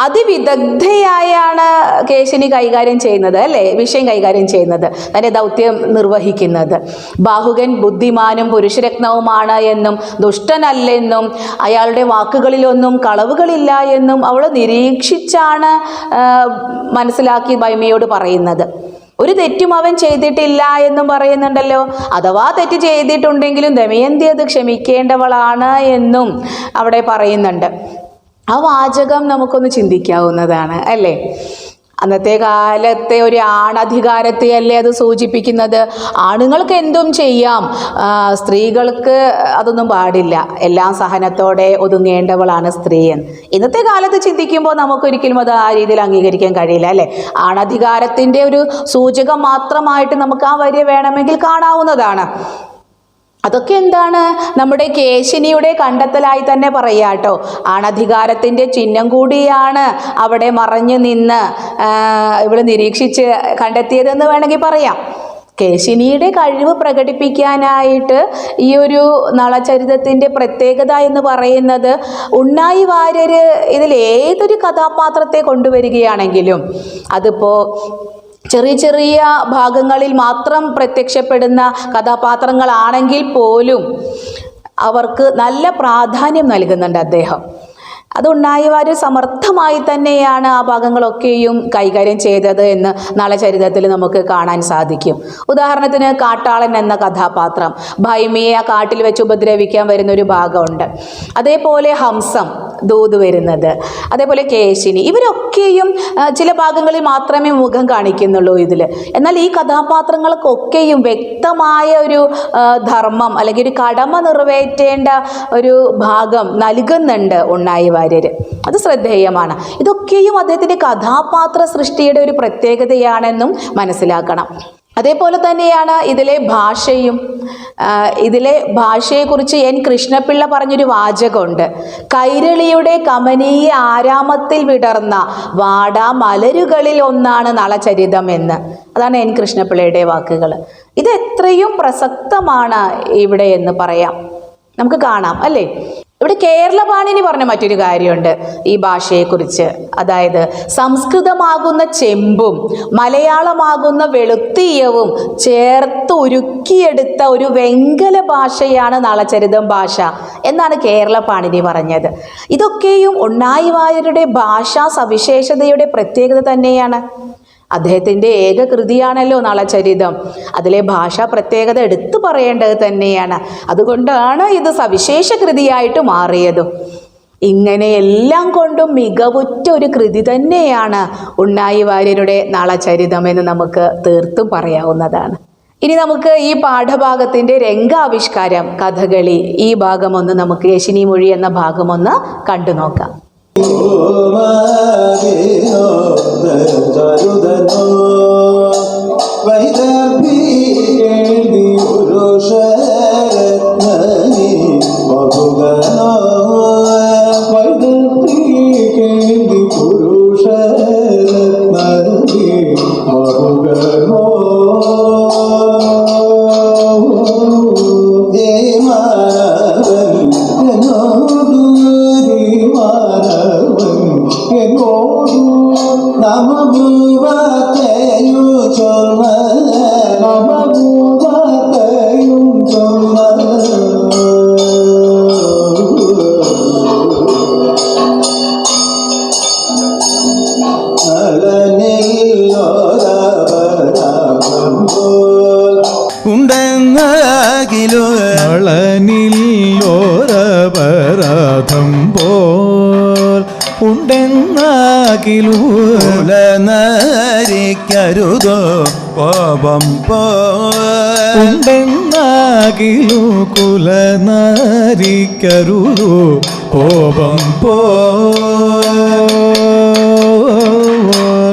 A: അതിവിദഗ്ധയായാണ് കേശിനി കൈകാര്യം ചെയ്യുന്നത് അല്ലേ, വിഷയം കൈകാര്യം ചെയ്യുന്നത്, തൻ്റെ ദൗത്യം നിർവഹിക്കുന്നത്. ബാഹുകൻ ബുദ്ധിമാനും പുരുഷരത്നവുമാണ് എന്നും ദുഷ്ടനല്ലെന്നും അയാളുടെ വാക്കുകളിലൊന്നും കളവുകളില്ല എന്നും അവൾ നിരീക്ഷിച്ചാണ് മനസ്സിലാക്കി ഭൈമിയോട് പറയുന്നത്. ഒരു തെറ്റും അവൻ ചെയ്തിട്ടില്ല എന്നും പറയുന്നുണ്ടല്ലോ. അഥവാ തെറ്റ് ചെയ്തിട്ടുണ്ടെങ്കിലും ദമയന്തി അത് ക്ഷമിക്കേണ്ടവളാണ് എന്നും അവിടെ പറയുന്നുണ്ട്. ആ വാചകം നമുക്കൊന്ന് ചിന്തിക്കാവുന്നതാണ് അല്ലേ. അന്നത്തെ കാലത്തെ ഒരു ആണധികാരത്തെയല്ലേ അത് സൂചിപ്പിക്കുന്നത്. ആണുങ്ങൾക്ക് എന്തും ചെയ്യാം, സ്ത്രീകൾക്ക് അതൊന്നും പാടില്ല, എല്ലാം സഹനത്തോടെ ഒതുങ്ങേണ്ടവളാണ് സ്ത്രീ എന്ന്. ഇന്നത്തെ കാലത്ത് ചിന്തിക്കുമ്പോൾ നമുക്കൊരിക്കലും അത് ആ രീതിയിൽ അംഗീകരിക്കാൻ കഴിയില്ല അല്ലേ. ആണധികാരത്തിൻ്റെ ഒരു സൂചകം മാത്രമായിട്ട് നമുക്ക് ആ വരി വേണമെങ്കിൽ കാണാവുന്നതാണ്. അതൊക്കെ എന്താണ്, നമ്മുടെ കേശിനിയുടെ കണ്ടെത്തലായി തന്നെ പറയാട്ടോ. ആണധികാരത്തിൻ്റെ ചിഹ്നം കൂടിയാണ് അവിടെ മറഞ്ഞു നിന്ന് ഇവള് നിരീക്ഷിച്ച് കണ്ടെത്തിയതെന്ന് വേണമെങ്കിൽ പറയാം. കേശിനിയുടെ കഴിവ് പ്രകടിപ്പിക്കാനായിട്ട് ഈ ഒരു നളചരിതത്തിൻ്റെ പ്രത്യേകത എന്ന് പറയുന്നത്, ഉണ്ണായി വാര്യർ ഇതിൽ ഏതൊരു കഥാപാത്രത്തെ കൊണ്ടുവരികയാണെങ്കിലും അതിപ്പോൾ ചെറിയ ചെറിയ ഭാഗങ്ങളിൽ മാത്രം പ്രത്യക്ഷപ്പെടുന്ന കഥാപാത്രങ്ങളാണെങ്കിൽ പോലും അവർക്ക് നല്ല പ്രാധാന്യം നൽകുന്നുണ്ട് അദ്ദേഹം. അത് ഉണ്ണായി വാര്യർ സമർത്ഥമായി തന്നെയാണ് ആ ഭാഗങ്ങളൊക്കെയും കൈകാര്യം ചെയ്തത് എന്ന് നളചരിതത്തിൽ നമുക്ക് കാണാൻ സാധിക്കും. ഉദാഹരണത്തിന് കാട്ടാളൻ എന്ന കഥാപാത്രം ഭൈമിയെ ആ കാട്ടിൽ വെച്ച് ഉപദ്രവിക്കാൻ വരുന്ന ഒരു ഭാഗമുണ്ട്. അതേപോലെ ഹംസം ദൂത് വരുന്നത്, അതേപോലെ കേശിനി, ഇവരൊക്കെയും ചില ഭാഗങ്ങളിൽ മാത്രമേ മുഖം കാണിക്കുന്നുള്ളൂ ഇതിൽ. എന്നാൽ ഈ കഥാപാത്രങ്ങൾക്കൊക്കെയും വ്യക്തമായ ഒരു ധർമ്മം അല്ലെങ്കിൽ ഒരു കടമ നിറവേറ്റേണ്ട ഒരു ഭാഗം നൽകുന്നുണ്ട് ഉണ്ണായി വാര്യർ. അത് ശ്രദ്ധേയമാണ്. ഇതൊക്കെയും അദ്ദേഹത്തിൻ്റെ കഥാപാത്ര സൃഷ്ടിയുടെ ഒരു പ്രത്യേകതയാണെന്നും മനസ്സിലാക്കണം. അതേപോലെ തന്നെയാണ് ഇതിലെ ഭാഷയും. ഇതിലെ ഭാഷയെക്കുറിച്ച് എൻ കൃഷ്ണപിള്ള പറഞ്ഞൊരു വാചകമുണ്ട്. കൈരളിയുടെ കമനീയ ആരാമത്തിൽ വിടർന്ന വാടാ മലരുകളിൽ ഒന്നാണ് നളചരിതം എന്ന്. അതാണ് എൻ കൃഷ്ണപിള്ളയുടെ വാക്കുകൾ. ഇത് എത്രയും പ്രസക്തമാണ് ഇവിടെ എന്ന് പറയാം, നമുക്ക് കാണാം അല്ലേ. ഇവിടെ കേരളപാണിനി പറഞ്ഞ മറ്റൊരു കാര്യമുണ്ട് ഈ ഭാഷയെക്കുറിച്ച്. അതായത് സംസ്കൃതമാകുന്ന ചെമ്പും മലയാളമാകുന്ന വെളുത്തീയവും ചേർത്ത് ഉരുക്കിയെടുത്ത ഒരു വെങ്കല ഭാഷയാണ് നളചരിതം ഭാഷ എന്നാണ് കേരളപാണിനി പറഞ്ഞത്. ഇതൊക്കെയും ഉണ്ണായി വാര്യരുടെ ഭാഷാ സവിശേഷതയുടെ പ്രത്യേകത തന്നെയാണ്. അദ്ദേഹത്തിൻ്റെ ഏക കൃതിയാണല്ലോ നളചരിതം. അതിലെ ഭാഷാ പ്രത്യേകത എടുത്തു പറയേണ്ടത് തന്നെയാണ്. അതുകൊണ്ടാണ് ഇത് സവിശേഷ കൃതിയായിട്ട് മാറിയതും. ഇങ്ങനെ എല്ലാം കൊണ്ടും മികവുറ്റ ഒരു കൃതി തന്നെയാണ് ഉണ്ണായി വാര്യരുടെ നളചരിതം എന്ന് നമുക്ക് തീർത്തും പറയാവുന്നതാണ്. ഇനി നമുക്ക് ഈ പാഠഭാഗത്തിൻ്റെ രംഗാവിഷ്കാരം, കഥകളി, ഈ ഭാഗമൊന്ന് നമുക്ക് കേശിനി മൊഴി എന്ന ഭാഗമൊന്ന് കണ്ടു നോക്കാം.
B: നളനില്ലോരപരാധം പോൽ ഉണ്ടെന്നാകിലു കുലനരിക്കരുതോ കോപം പോണ്ടെന്നാകിലു കുലനരിക്കരുതോ കോപം പോ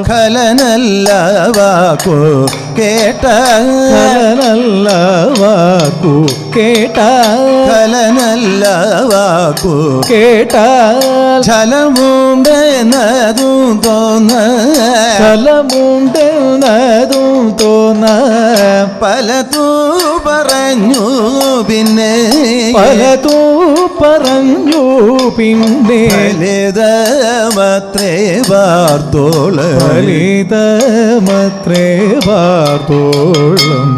B: ഖലനല്ല വാക്കു കേട്ട ഖലനല്ല വാക്കു കേട്ട ഖലനല്ല വാക്കു കേട്ട ഛലമുണ്ടെന്നതും തോന്ന ഛലമുണ്ടെന്നതും തോന്ന പലതൂ പറഞ്ഞു പിന്നെ പലതൂ പറഞ്ഞു പിന്നെ ലളിതമത്രേ വാർത്തോളം ലളിതമത്രേ വാർത്തോളം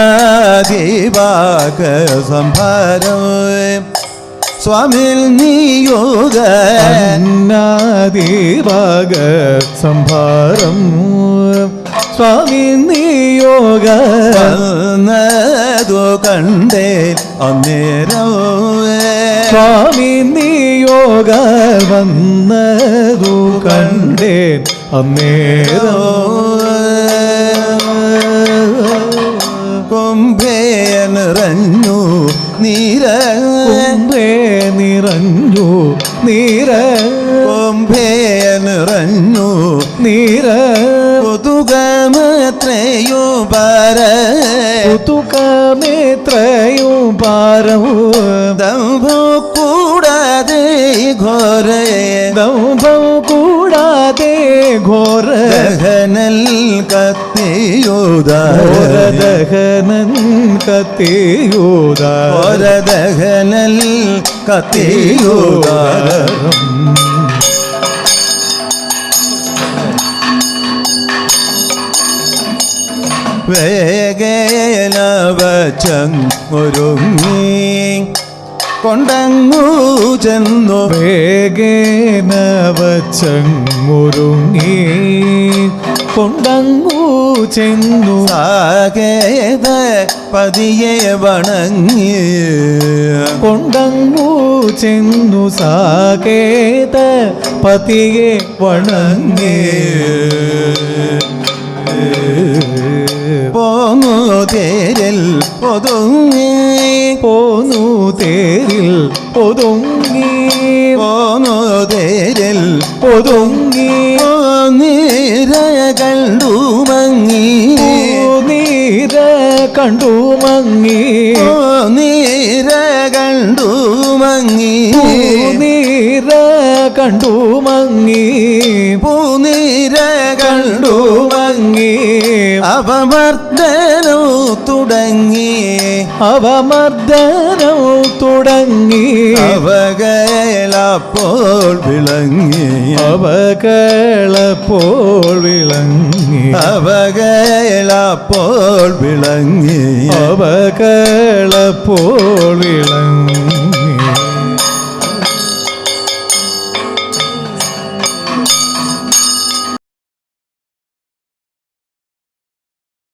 B: അല്ലാദിവാക സംഭാരം സ്വാമിൽ നിയോഗ
C: അന്നാദിഭാഗ സംഭാരം സ്വാമി നിയോഗ
B: വന്നതു കണ്ടേ അന്നേരം
C: സ്വാമി നിയോഗ വന്നതു കണ്ടേൻ അന്നേരം
B: കൊമ്പേ നിറഞ്ഞു നീര
C: കുമ്പേ നിറഞ്ഞു നീര
B: കൊമ്പേ നിറഞ്ഞു
C: നീര
B: കൊതുകമത്രയോ പാര
C: കുതുകമേത്രയും പാരവും
B: ദംഭോ കൂടാതെ ഘോരേ
C: ദൗഭം കൂടാതെ ഘോര
B: ദഹനൽ കത്തിയോദാര
C: ദഹനൻ കത്തിയൂത
B: ദഹനൽ കത്തിയോദാര വേഗേനവച്ചൊരുങ്ങി കൊണ്ടങ്ങു ചെന്നു
C: വേഗേന വച്ചങ്ങുരുങ്ങി കൊണ്ടങ്ങു ചെന്നു
B: സാകേത പതിയെ വണങ്ങി
C: കൊണ്ടങ്ങു ചെന്നു സാകേത പതിയെ വണങ്ങി
B: പോന്നു തേരിൽ ഒതുങ്ങി
C: പോന്നു തേരിൽ ഒതുങ്ങി
B: പോന്നു തേരിൽ
C: ഒതുങ്ങി
B: നീര കണ്ടു മങ്ങി
C: നീര കണ്ടു മങ്ങി
B: നീര കണ്ടു മങ്ങി
C: നീര കണ്ടു മങ്ങി
B: പൂനീര കണ്ടു
C: മങ്ങി
B: അപമർദ്ദനു തുടങ്ങി
C: അവമർദ്ദനം തുടങ്ങി
B: അവകേലപ്പോൾ വിളങ്ങി
C: അവകളപ്പോൾ വിളങ്ങി
B: അവകേലപ്പോൾ വിളങ്ങി
C: അവകളപ്പോൾ വിളങ്ങി